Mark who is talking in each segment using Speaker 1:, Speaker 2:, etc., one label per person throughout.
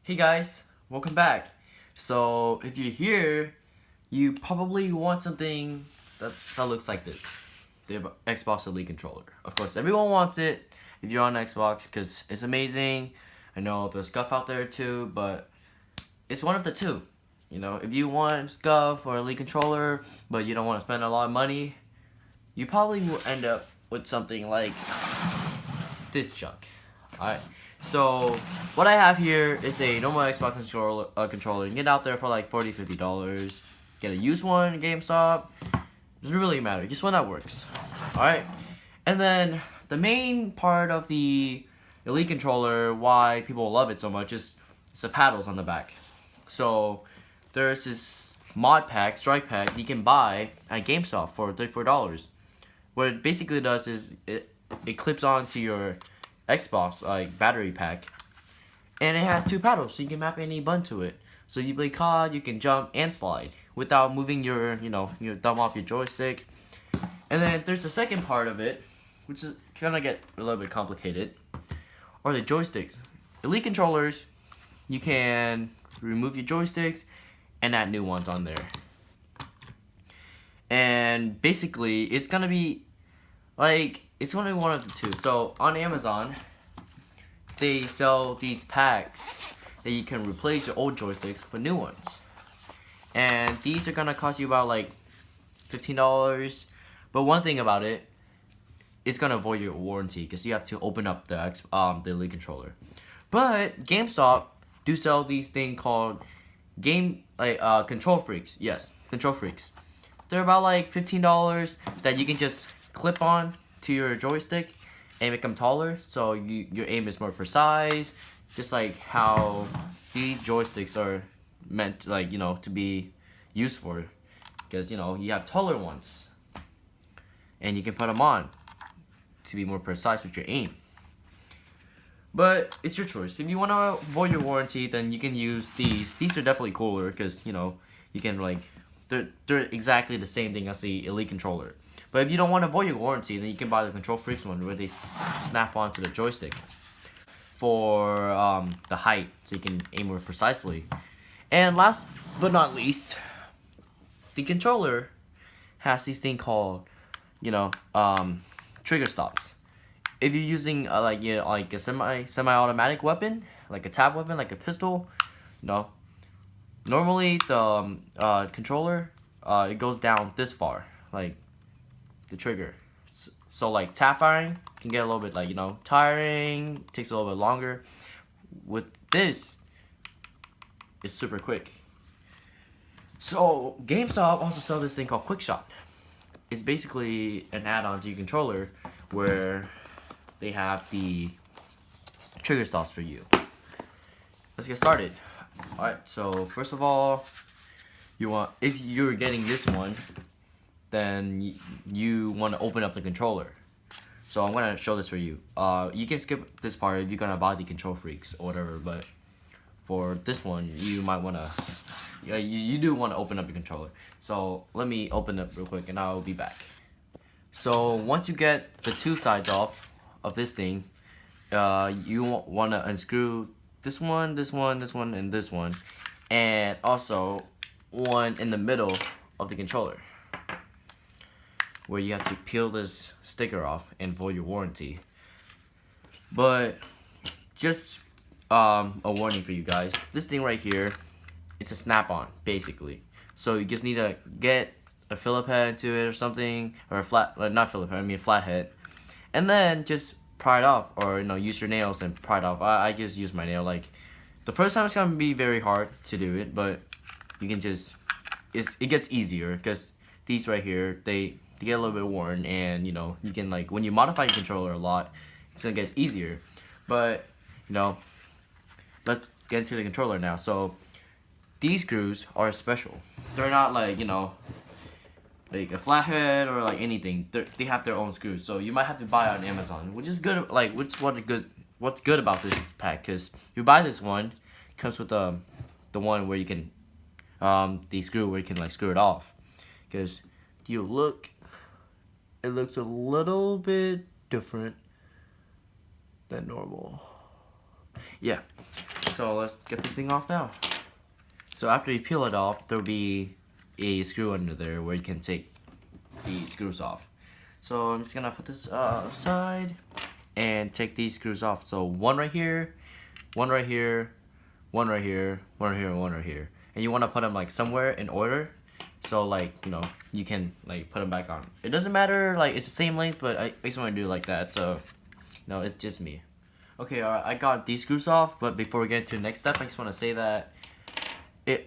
Speaker 1: Hey guys, welcome back. So if you're here, you probably want something that looks like this. The Xbox Elite controller. Of course, everyone wants it if you're on Xbox because it's amazing. I know there's Scuf out there too, but it's one of the two. You know, if you want Scuf or Elite controller, but you don't want to spend a lot of money, you probably will end up with something like this junk. Alright, so what I have here is a normal Xbox controller. You can get out there for like $40, $50. Get a used one, GameStop. Doesn't really matter, just one that works. Alright, and then the main part of the Elite controller, why people love it so much, is the paddles on the back. So there's this Modpack, strike pack, you can buy at GameStop for $34. What it basically does is it clips onto your Xbox like battery pack, and it has two paddles, so you can map any button to it. So you play COD, you can jump and slide without moving your your thumb off your joystick. And then there's the second part of it, which is gonna get a little bit complicated, or the joysticks. Elite controllers, you can remove your joysticks and add new ones on there. And basically, it's gonna be like, it's only one of the two. So on Amazon, they sell these packs that you can replace your old joysticks with new ones. And these are gonna cost you about like $15. But one thing about it, it's gonna avoid your warranty because you have to open up the Elite controller. But GameStop do sell these things called Control Freaks. Yes, Control Freaks. They're about like $15 that you can just clip on to your joystick and make them taller, so your aim is more precise, just like how these joysticks are meant, like, to be used for, because you have taller ones and you can put them on to be more precise with your aim. But it's your choice. If you want to avoid your warranty, then you can use these. These are definitely cooler because you can like they're exactly the same thing as the Elite controller. But if you don't want to avoid your warranty, then you can buy the Control Freaks one where they snap onto the joystick for the height, so you can aim more precisely. And last but not least, the controller has this thing called trigger stops. If you're using like a semi-automatic weapon, like a tab weapon, like a pistol, normally the controller it goes down this far, like the trigger. So like tap firing can get a little bit like tiring, takes a little bit longer. With this, it's super quick. So GameStop also sells this thing called QuickShot. It's basically an add-on to your controller where they have the trigger stops for you. Let's get started. Alright, so first of all, if you're getting this one, then you want to open up the controller. So I'm gonna show this for you. You can skip this part if you're gonna buy the Control Freaks or whatever, but for this one, you might wanna, you do want to open up the controller. So let me open it real quick and I'll be back. So once you get the two sides off of this thing, you want to unscrew this one, this one, this one, and this one, and also one in the middle of the controller, where you have to peel this sticker off and void your warranty. But just a warning for you guys, this thing right here, it's a snap-on basically. So you just need to get a Phillip head into it or something, or a not Phillip head, I mean a flat head, and then just pry it off, or use your nails and pry it off. I just use my nail. Like, the first time it's gonna be very hard to do it, but you can just, it gets easier because these right here, they get a little bit worn, and you can, like, when you modify your controller a lot, it's gonna get easier. But let's get into the controller now. So these screws are special. They're not like like a flathead or like anything. They have their own screws, so you might have to buy it on Amazon, which is good. Like, what's good about this pack, because you buy this one, it comes with the one where you can the screw where you can like screw it off. Because it looks a little bit different than normal. Yeah. So let's get this thing off now. So after you peel it off, there'll be a screw under there where you can take the screws off. So I'm just gonna put this aside and take these screws off. So one right here, one right here, one right here, one right here, and one right here. And you want to put them like somewhere in order, so like, you know, you can like put them back on. It doesn't matter, like it's the same length, but I just want to do it like that. So no, it's just me. Okay, alright, I got these screws off, but before we get to the next step, I just want to say that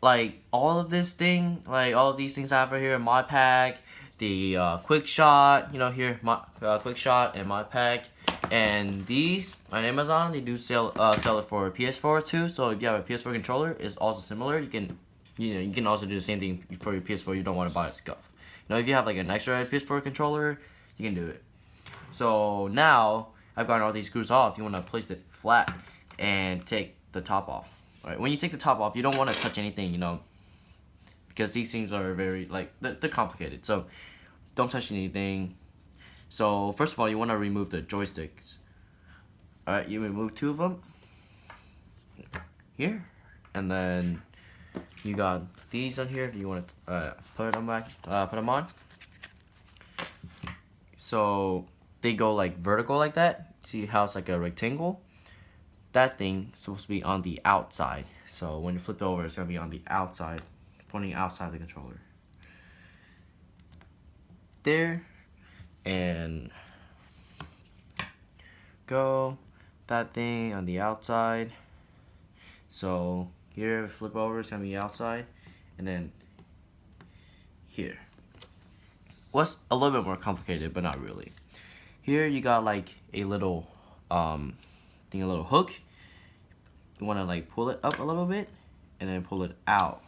Speaker 1: like all of this thing, like all of these things I have right here, Modpack, the QuickShot, you know, here, QuickShot and Modpack, and these on Amazon, they do sell it for PS4 too. So if you have a PS4 controller, it's also similar. You can also do the same thing for your PS4. You don't want to buy a Scuf. You know, if you have like an extra PS4 controller, you can do it. So now I've gotten all these screws off. You want to place it flat and take the top off. All right, when you take the top off, you don't want to touch anything, you know, because these things are very like they're complicated. So don't touch anything. So first of all, you want to remove the joysticks. Alright, you remove 2 of them here, and then you got these on here. You want to put them on. So they go like vertical like that. See how it's like a rectangle? That thing is supposed to be on the outside. So when you flip it over, it's gonna be on the outside, pointing outside the controller. There. And go that thing on the outside. So here, flip over, it's on the outside, and then here. What's a little bit more complicated, but not really. Here you got like a little a little hook. You want to like pull it up a little bit, and then pull it out.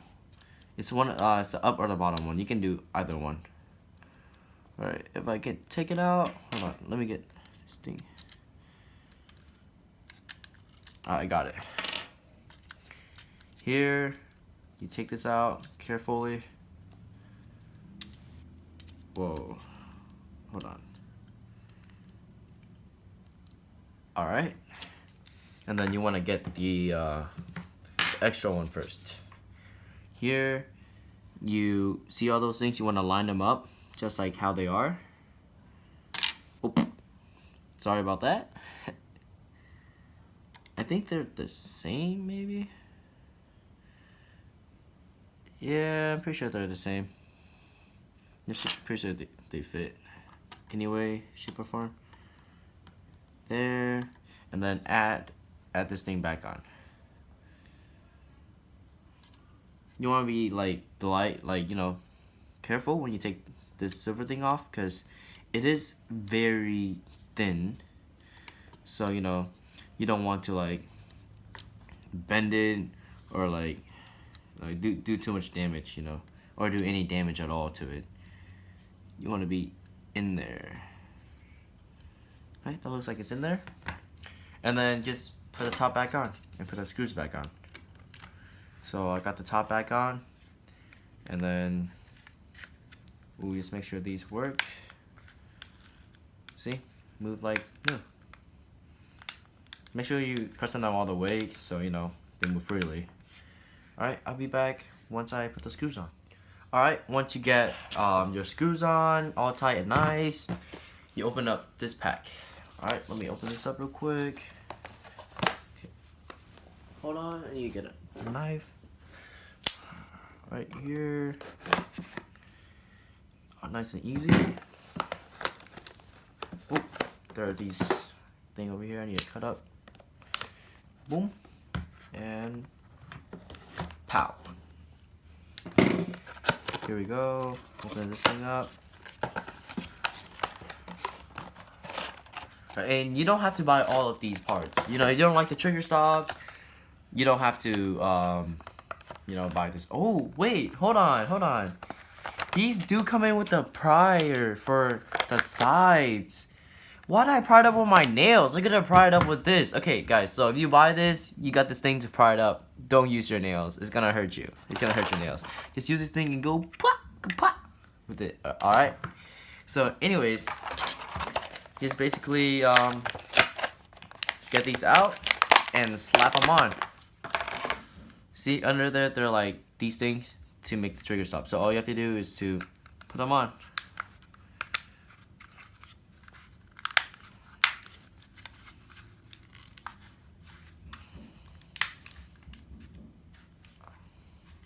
Speaker 1: It's it's the up or the bottom one. You can do either one. Alright, if I can take it out, hold on, let me get this thing. Alright, I got it. Here, you take this out carefully. Whoa, hold on. Alright, and then you want to get the extra one first. Here, you see all those things, you want to line them up just like how they are. Oop. Sorry about that. I think they're the same, maybe? Yeah, I'm pretty sure they're the same. I'm pretty sure they fit. Anyway, shape or form. There. And then add this thing back on. You want to be like you know, careful when you take this silver thing off, because it is very thin. So, you know, you don't want to like bend it or like do too much damage, you know, or do any damage at all to it. You want to be in there. Right, that looks like it's in there. And then just put the top back on and put the screws back on. So I got the top back on, and then we'll just make sure these work. See? Move like new. Make sure you press them all the way so, you know, they move freely. Alright, I'll be back once I put the screws on. Alright, once you get your screws on, all tight and nice, you open up this pack. Alright, let me open this up real quick. Hold on, I need to get a knife. Right here. Nice and easy. Oop, there are these thing over here I need to cut up. Boom. And pow. Here we go. Open this thing up. And you don't have to buy all of these parts. You know, if you don't like the trigger stops, you don't have to, you know, buy this. Oh, wait, hold on. These do come in with the prior for the sides. Why did I pry it up with my nails? Look at it pry it up with this. Okay, guys, so if you buy this, you got this thing to pry it up. Don't use your nails. It's gonna hurt you. It's gonna hurt your nails. Just use this thing and go pop, pop with it. Alright? So, anyways, just basically get these out and slap them on. See under there, they're like these things to make the trigger stop. So all you have to do is to put them on.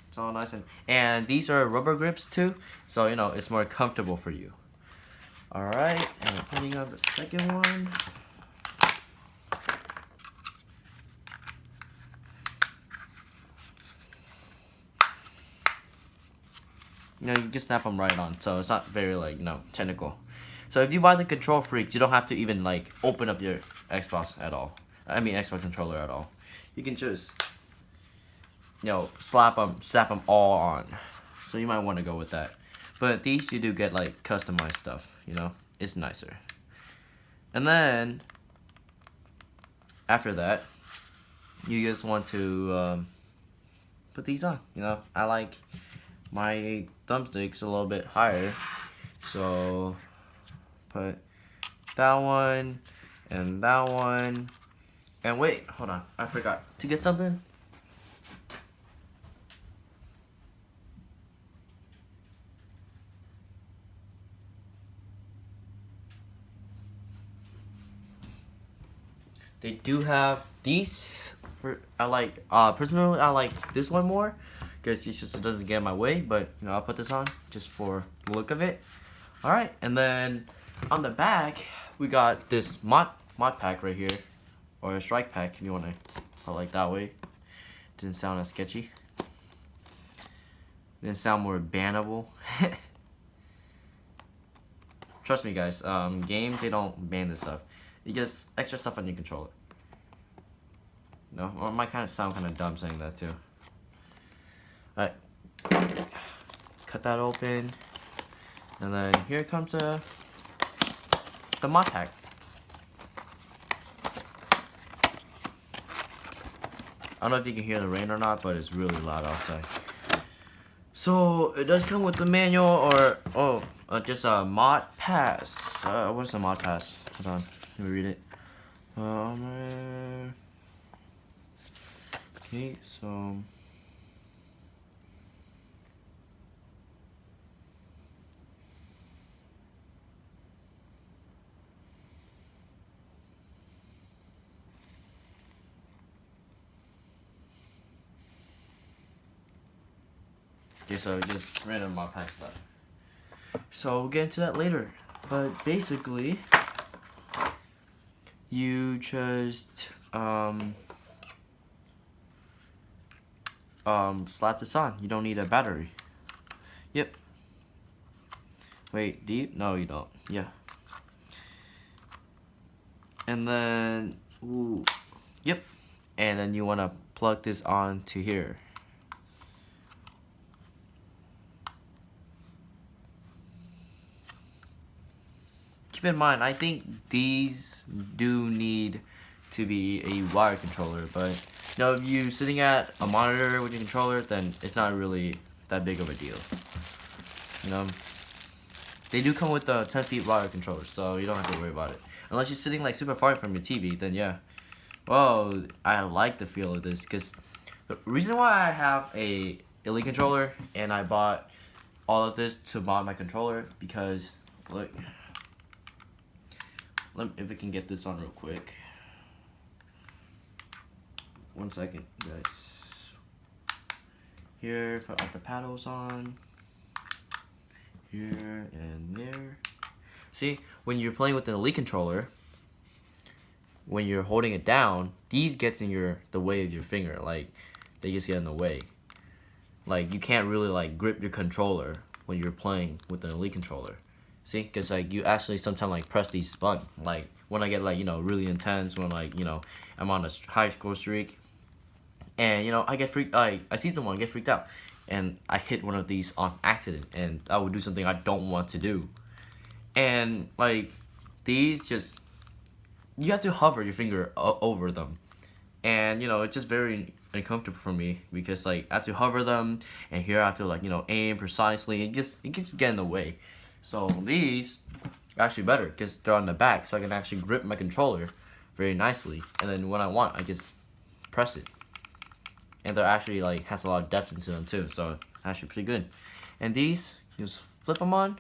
Speaker 1: It's all nice and these are rubber grips too, so you know it's more comfortable for you. All right, and I'm putting on the second one. You know, you can snap them right on, so it's not very like, you know, technical. So if you buy the Control Freaks, you don't have to even like open up your Xbox at all. I mean Xbox controller at all. You can just, you know, slap them all on. So you might want to go with that. But these you do get like customized stuff, you know, it's nicer. And then after that, you just want to put these on. You know, I like my thumbsticks a little bit higher, so put that one and that one. And wait, hold on, I forgot to get something. They do have these. I like personally I like this one more because it just doesn't get in my way. But you know, I'll put this on just for the look of it. All right, and then on the back we got this Modpack right here, or a strike pack if you want to put it like that way. Didn't sound as sketchy. Didn't sound more bannable. Trust me, guys. Games, they don't ban this stuff. You get extra stuff on your controller. No, or it might kind of sound kind of dumb saying that too. All right, cut that open, and then here comes the Modpack. I don't know if you can hear the rain or not, but it's really loud outside. So it does come with the manual, or just a mod pass. What is a mod pass? Hold on, let me read it. Okay, so okay, so just random mod pack stuff. So we'll get into that later. But basically, you just slap this on. You don't need a battery. Yep. Wait, do you? No, you don't. Yeah. And then, ooh, yep. And then you want to plug this on to here. Keep in mind, I think these do need to be a wire controller, but you know, if you're sitting at a monitor with your controller, then it's not really that big of a deal. You know, they do come with a 10 feet wire controller, so you don't have to worry about it. Unless you're sitting like super far from your TV, then yeah. Well, I like the feel of this, because the reason why I have a Elite controller and I bought all of this to mod my controller, because look, if I can get this on real quick. 1 second, guys. Here, put all the paddles on. Here and there. See, when you're playing with an Elite controller, when you're holding it down, these gets in the way of your finger. Like, they just get in the way. Like, you can't really like grip your controller when you're playing with an Elite controller. See, because like you actually sometimes like press these buttons. Like when I get like, you know, really intense, when like, you know, I'm on a high score streak, and you know, I get freaked. I see someone get freaked out, and I hit one of these on accident, and I would do something I don't want to do. And like these, just you have to hover your finger over them, and you know, it's just very uncomfortable for me, because like I have to hover them, and here I have to like, you know, aim precisely. It gets get in the way. So these are actually better because they're on the back, so I can actually grip my controller very nicely, and then when I want, I just press it. and they're actually like has a lot of depth into them too, so actually pretty good. And these, you just flip them on,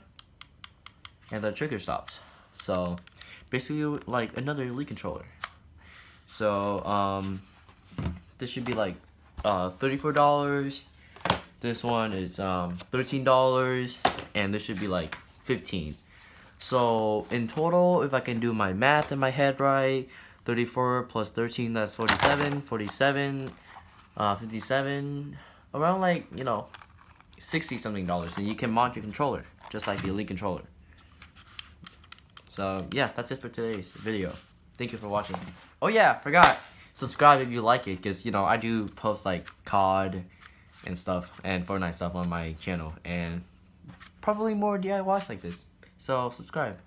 Speaker 1: and the trigger stops. So basically like another Elite controller. So this should be like $34. This one is $13, and this should be like $15. So in total, if I can do my math in my head right, 34 plus 13, that's 47, 47, 57, around like, you know, 60 something dollars, and you can mod your controller just like the Elite controller. So yeah, that's it for today's video. Thank you for watching. Oh yeah, forgot, subscribe if you like it, because you know I do post like COD and stuff and Fortnite stuff on my channel, and probably more DIYs like this. So subscribe.